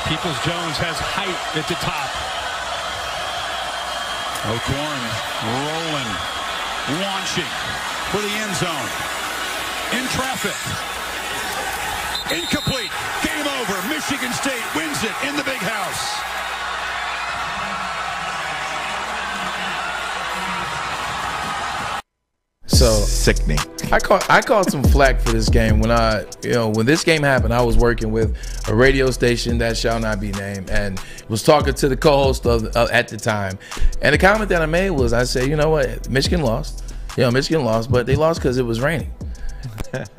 Peoples-Jones has height at the top. O'Korn rolling, launching for the end zone. In traffic. Incomplete. Game over. Michigan State wins it in the big house. So sickening. I caught some flack for this game when this game happened. I was working with a radio station that shall not be named, and was talking to the co-host at the time. And the comment that I made was, I said, you know what, Michigan lost. Michigan lost, but they lost because it was raining.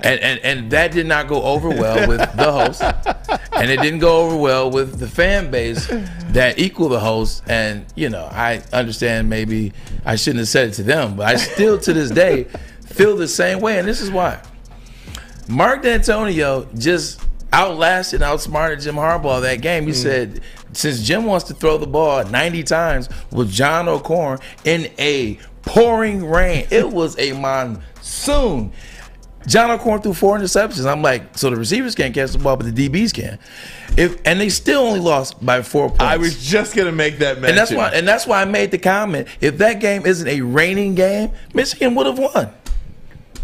and that did not go over well with the host, and it didn't go over well with the fan base that equal the host. And I understand maybe I shouldn't have said it to them, but I still to this day feel the same way. And this is why Mark D'Antonio just outsmarted Jim Harbaugh that game. He said, since Jim wants to throw the ball 90 times with John O'Korn in a pouring rain, it was a monsoon. John O'Korn threw 4 interceptions. I'm like, so the receivers can't catch the ball, but the DBs can. And they still only lost by 4 points. I was just gonna make that mention. And that's why I made the comment. If that game isn't a raining game, Michigan would have won.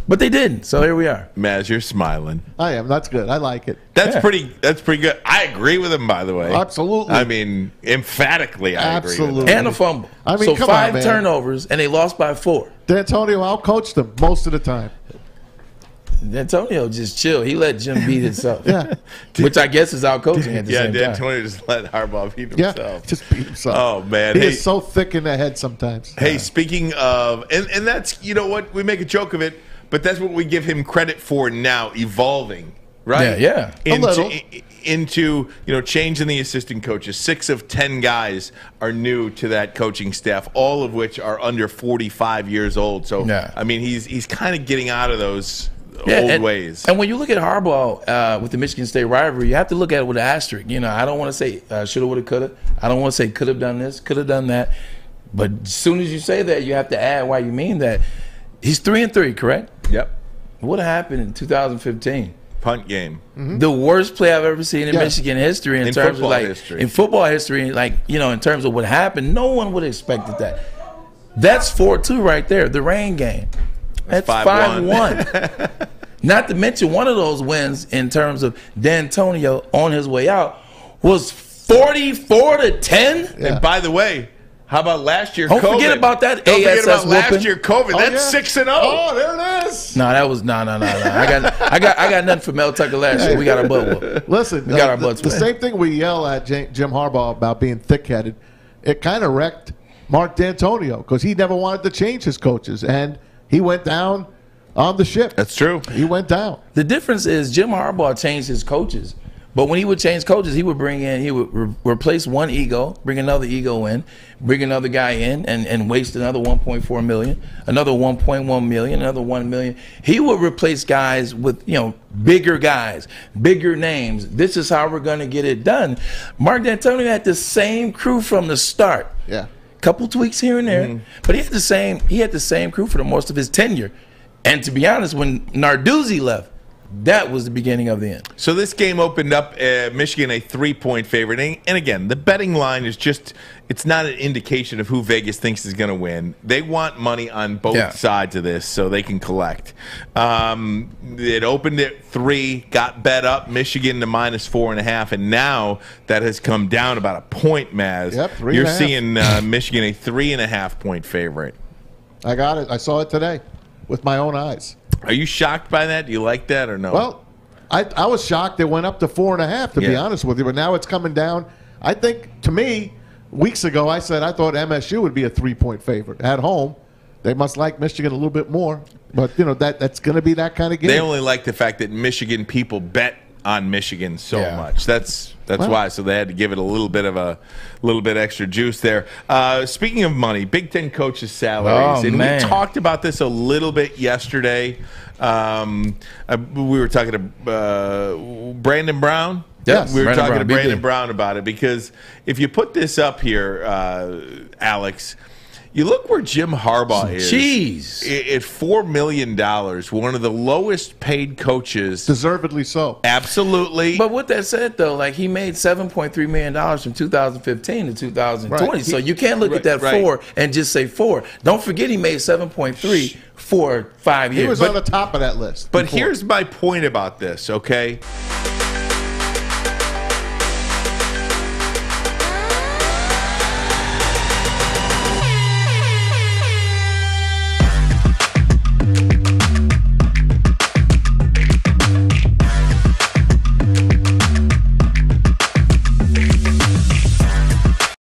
But they didn't. So here we are. Maz, you're smiling. I am. That's good. I like it. That's pretty good. I agree with him, by the way. Absolutely. I mean, emphatically, I agree with him. And a fumble. I mean, so 5 turnovers, and they lost by 4. D'Antonio outcoached them most of the time. D'Antonio just chill. He let Jim beat himself. Yeah. Which I guess is out coaching at the same time. Yeah, D'Antonio just let Harbaugh beat himself. Yeah, just beat himself. Oh, man. He is so thick in the head sometimes. Hey, speaking of, and that's, you know what, we make a joke of it, but that's what we give him credit for now, evolving, right? Yeah. Into changing the assistant coaches. 6 of 10 guys are new to that coaching staff, all of which are under 45 years old. So, I mean, he's kind of getting out of those old ways. And when you look at Harbaugh with the Michigan State rivalry, you have to look at it with an asterisk. I don't want to say shoulda, woulda, coulda. I don't want to say could have done this, could have done that. But as soon as you say that, you have to add why you mean that. He's 3-3, correct? Yep. What happened in 2015? Punt game. Mm-hmm. The worst play I've ever seen in Michigan history in terms of in football history, in terms of what happened. No one would have expected that. That's 4-2 right there. The rain game. That's 5-1. Not to mention one of those wins in terms of D'Antonio on his way out was 44-10. Yeah. And by the way, how about last year? Don't forget about that. Don't forget about last year COVID. That's 6-0. Oh, there it is. No, that was no. I got nothing for Mel Tucker last year. We got our butt whooped. Listen, we got our butts. The same thing we yell at Jim Harbaugh about being thick-headed. It kind of wrecked Mark D'Antonio because he never wanted to change his coaches, and he went down on the ship. That's true. He went down. The difference is Jim Harbaugh changed his coaches. But when he would change coaches, he would replace one ego, bring another ego in, bring another guy in, and waste another $1.4 million, another $1.1 million, another $1 million. He would replace guys with, bigger guys, bigger names. This is how we're going to get it done. Mark D'Antonio had the same crew from the start. Yeah. Couple tweaks here and there, but he had the same crew for the most of his tenure. And to be honest, when Narduzzi left, that was the beginning of the end. So this game opened up Michigan a 3-point favorite. And again, the betting line is it's not an indication of who Vegas thinks is going to win. They want money on both sides of this so they can collect. It opened at 3, got bet up, Michigan to -4.5, and now that has come down about a point, Maz. Yep, 3.5. You're seeing Michigan a 3.5-point favorite. I got it. I saw it today with my own eyes. Are you shocked by that? Do you like that or no? Well, I was shocked it went up to 4.5, to be honest with you, but now it's coming down. I think, to me, weeks ago I said I thought MSU would be a 3-point favorite at home. They must like Michigan a little bit more, but that's going to be that kind of game. They only like the fact that Michigan people bet on Michigan so much. That's why. So they had to give it a little bit extra juice there. Speaking of money, Big Ten coaches' salaries, and we talked about this a little bit yesterday. We were talking to Brandon Brown. Yes, we were talking to Brandon Brown about it because if you put this up here, Alex, You look where Jim Harbaugh is. Jeez. At $4 million, one of the lowest paid coaches. Deservedly so. Absolutely. But with that said, though, like he made $7.3 million from 2015 to 2020. Right. So you can't look at that 4 and just say 4. Don't forget he made 7.3 for 5 years. He was on the top of that list. But here's my point about this, okay?